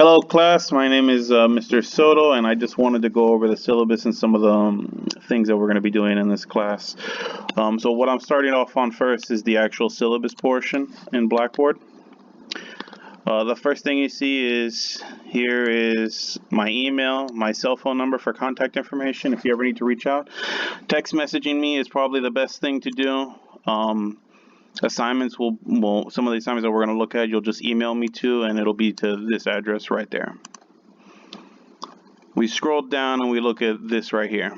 Hello class, my name is Mr. Soto, and I just wanted to go over the syllabus and some of the things that we're going to be doing in this class. So what I'm starting off on first is the actual syllabus portion in Blackboard. The first thing you see is here is my email, my cell phone number for contact information if you ever need to reach out. Text messaging me is probably the best thing to do. Assignments some of the assignments that we're going to look at, you'll just email me to, and it'll be to this address right there. We scroll down and we look at this right here.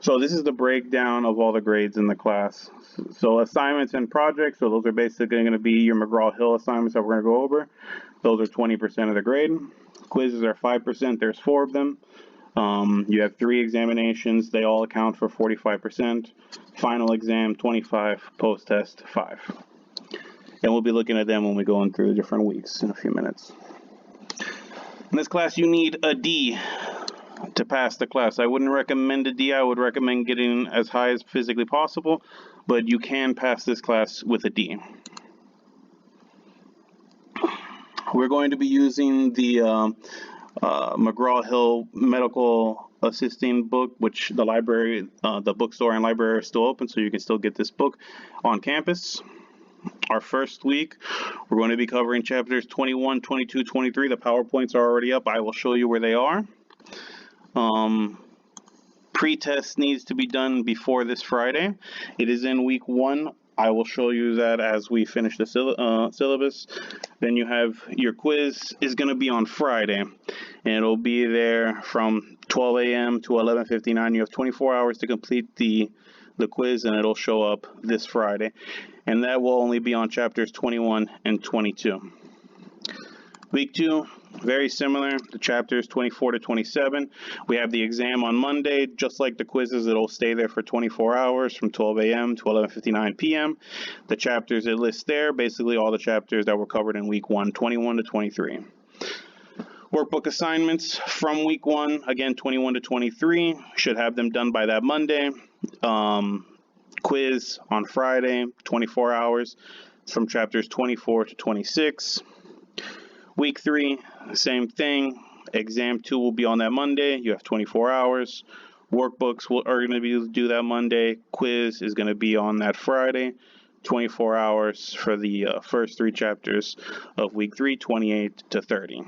So this is the breakdown of all the grades in the class. So assignments and projects, so those are basically going to be your McGraw-Hill assignments that we're going to go over. Those are 20% of the grade. Quizzes are 5%, there's 4 of them. You have 3 examinations, they all account for 45%. Final exam 25, post-test 5. And we'll be looking at them when we go in through the different weeks in a few minutes. In this class you need a D to pass the class. I wouldn't recommend a D, I would recommend getting as high as physically possible, but you can pass this class with a D. We're going to be using the McGraw-Hill Medical Assisting book, which the library, the bookstore and library are still open, so you can still get this book on campus. Our first week, we're going to be covering chapters 21, 22, 23. The PowerPoints are already up. I will show you where they are. Pre-test needs to be done before this Friday. It is in week 1. I will show you that as we finish the syllabus. Then you have your quiz is going to be on Friday, and it'll be there from 12 a.m. to 11:59. You have 24 hours to complete the quiz, and it'll show up this Friday. And that will only be on chapters 21 and 22. Week 2, very similar to chapters 24 to 27. We have the exam on Monday. Just like the quizzes, it'll stay there for 24 hours from 12 a.m. to 11:59 p.m. The chapters it lists there, basically all the chapters that were covered in week 1, 21 to 23. Workbook assignments from week 1, again 21 to 23, should have them done by that Monday. Quiz on Friday, 24 hours from chapters 24 to 26. Week 3, same thing. Exam 2 will be on that Monday. You have 24 hours. Workbooks are going to be due that Monday. Quiz is going to be on that Friday. 24 hours for the first 3 chapters of week 3, 28 to 30.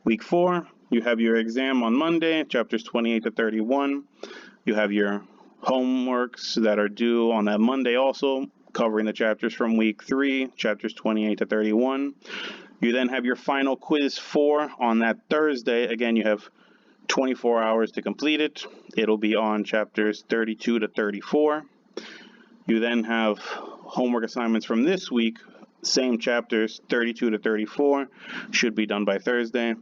Week 4, you have your exam on Monday, chapters 28 to 31. You have your homeworks that are due on that Monday also, covering the chapters from week 3, chapters 28 to 31. You then have your final quiz 4 on that Thursday. Again, you have 24 hours to complete it. It'll be on chapters 32 to 34. You then have homework assignments from this week, same chapters 32 to 34, should be done by Thursday.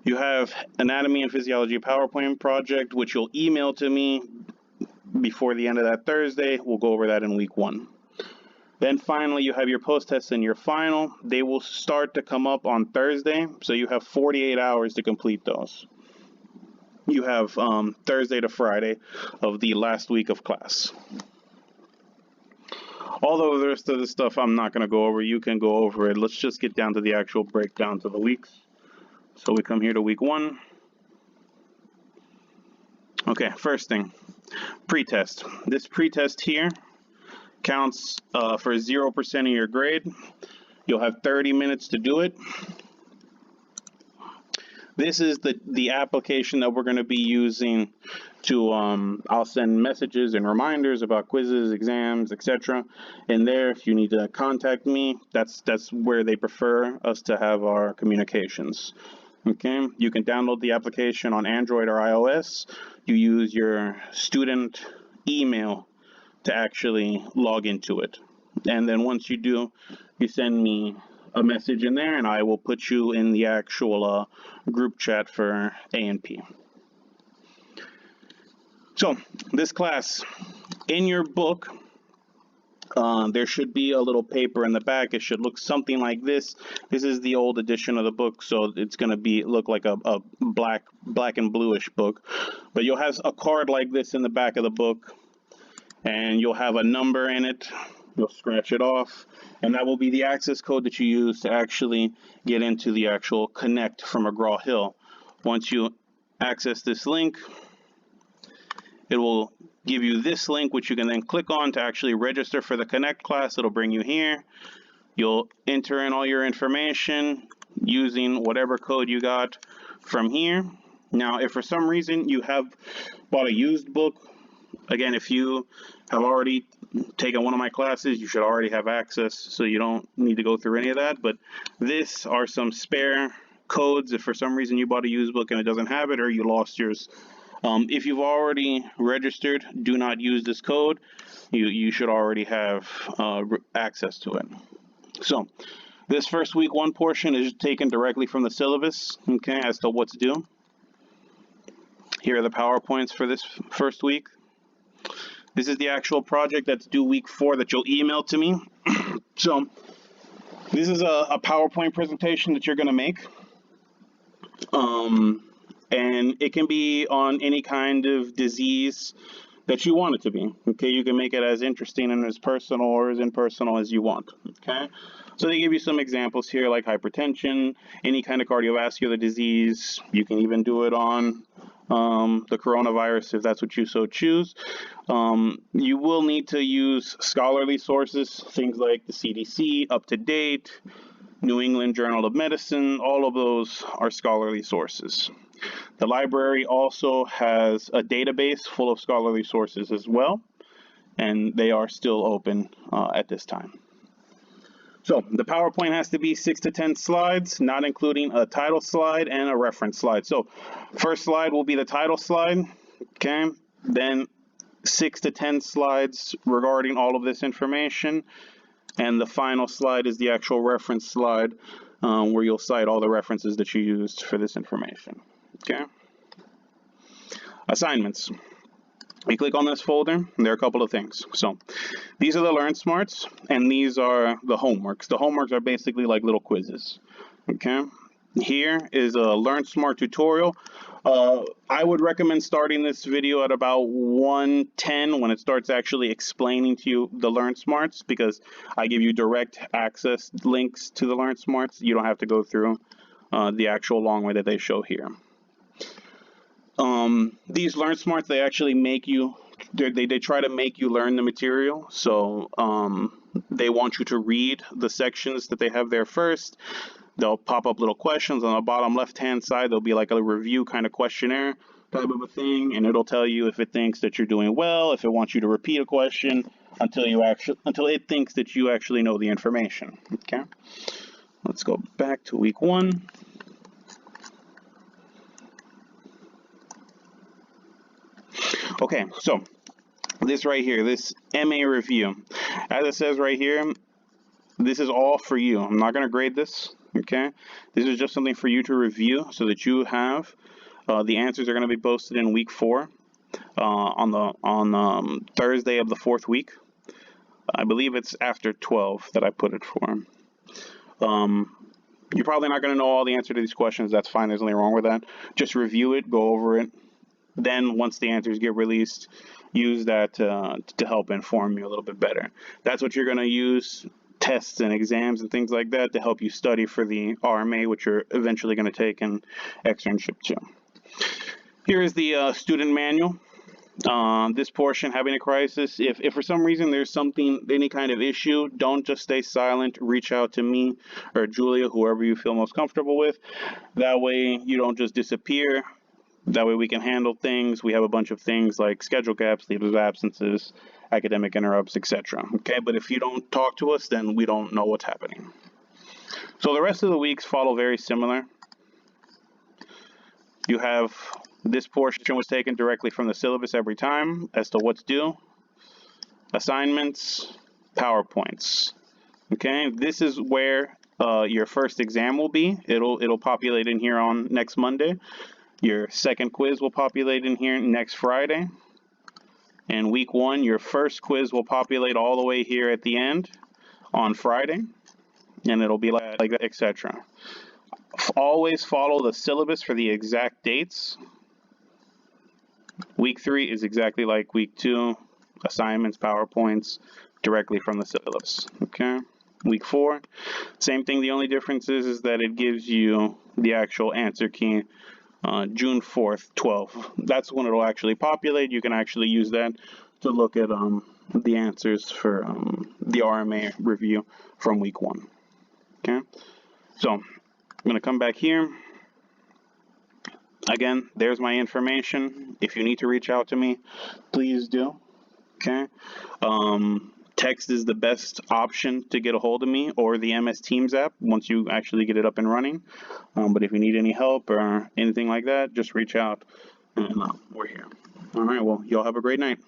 You have anatomy and physiology PowerPoint project, which you'll email to me before the end of that Thursday. We'll go over that in week 1. Then finally, you have your post-test and your final. They will start to come up on Thursday, so you have 48 hours to complete those. You have Thursday to Friday of the last week of class. All the rest of the stuff I'm not going to go over. You can go over it. Let's just get down to the actual breakdowns of the weeks. So we come here to week 1. Okay, first thing, pre-test. This pre-test here counts for 0% of your grade. You'll have 30 minutes to do it. This is the application that we're going to be using to, I'll send messages and reminders about quizzes, exams, etc. And there, if you need to contact me, that's where they prefer us to have our communications. Okay, you can download the application on Android or iOS. You use your student email to actually log into it. And then once you do, you send me a message in there and I will put you in the actual group chat for A&P. So this class, in your book, there should be a little paper in the back. It should look something like this. This is the old edition of the book, so it's going to look like a black and bluish book. But you'll have a card like this in the back of the book, and you'll have a number in it. You'll scratch it off, and that will be the access code that you use to actually get into the actual Connect from McGraw-Hill. Once you access this link, it will give you this link, which you can then click on to actually register for the Connect class. It'll bring you here. You'll enter in all your information using whatever code you got from here. Now, if for some reason you have bought a used book, again, if you have already taken one of my classes, you should already have access, so you don't need to go through any of that. But this are some spare codes if for some reason you bought a used book and it doesn't have it, or you lost yours. If you've already registered, do not use this code. You should already have access to it. So this first week one portion is taken directly from the syllabus, okay, as to what's due. Here are the PowerPoints for this first week. This is the actual project that's due week 4 that you'll email to me. So this is a PowerPoint presentation that you're going to make. And it can be on any kind of disease that you want it to be. Okay, you can make it as interesting and as personal or as impersonal as you want. Okay, so they give you some examples here, like hypertension, any kind of cardiovascular disease. You can even do it on the coronavirus if that's what you so choose. You will need to use scholarly sources, things like the CDC, Up to Date, New England Journal of Medicine. All of those are scholarly sources. The library also has a database full of scholarly sources as well, and they are still open at this time. So the PowerPoint has to be 6 to 10 slides, not including a title slide and a reference slide. So first slide will be the title slide, okay? Then 6 to 10 slides regarding all of this information, and the final slide is the actual reference slide where you'll cite all the references that you used for this information. Okay. Assignments. You click on this folder, and there are a couple of things. So these are the Learn Smarts, and these are the homeworks. The homeworks are basically like little quizzes. Okay. Here is a Learn Smart tutorial. I would recommend starting this video at about 1:10 when it starts actually explaining to you the Learn Smarts, because I give you direct access links to the Learn Smarts. You don't have to go through the actual long way that they show here. These Learn Smarts, they actually make you, they try to make you learn the material. So they want you to read the sections that they have there first. They'll pop up little questions on the bottom left-hand side. There'll be like a review kind of questionnaire type of a thing, and it'll tell you if it thinks that you're doing well, if it wants you to repeat a question until it thinks that you actually know the information. Okay, let's go back to week 1. Okay, so this right here, this MA review, as it says right here, this is all for you. I'm not going to grade this, okay? This is just something for you to review so that you have the answers are going to be posted in week 4 on Thursday of the 4th week. I believe it's after 12 that I put it for. You're probably not going to know all the answer to these questions. That's fine. There's nothing wrong with that. Just review it, go over it. Then once the answers get released, use that to help inform you a little bit better. That's what you're going to use tests and exams and things like that to help you study for the RMA, which you're eventually going to take an externship to. Here is the student manual. This portion, having a crisis, if for some reason there's any kind of issue, don't just stay silent. Reach out to me or Julia, whoever you feel most comfortable with. That way you don't just disappear. That way we can handle things. We have a bunch of things like schedule gaps, leaves of absences, academic interrupts, etc. Okay, but if you don't talk to us, then we don't know what's happening. So the rest of the weeks follow very similar. You have this portion was taken directly from the syllabus every time as to what's due. Assignments, PowerPoints. Okay, this is where your first exam will be. It'll populate in here on next Monday. Your second quiz will populate in here next Friday. And week 1, your first quiz will populate all the way here at the end on Friday. And it'll be like that, etc. Always follow the syllabus for the exact dates. Week 3 is exactly like week 2. Assignments, PowerPoints, directly from the syllabus. Okay. Week 4, same thing. The only difference is that it gives you the actual answer key June 4th, 12. That's when it'll actually populate. You can actually use that to look at the answers for the RMA review from week 1. Okay, so I'm going to come back here. Again, there's my information. If you need to reach out to me, please do. Okay. Text is the best option to get a hold of me, or the MS Teams app once you actually get it up and running. But if you need any help or anything like that, just reach out, and we're here. All right, well, y'all have a great night.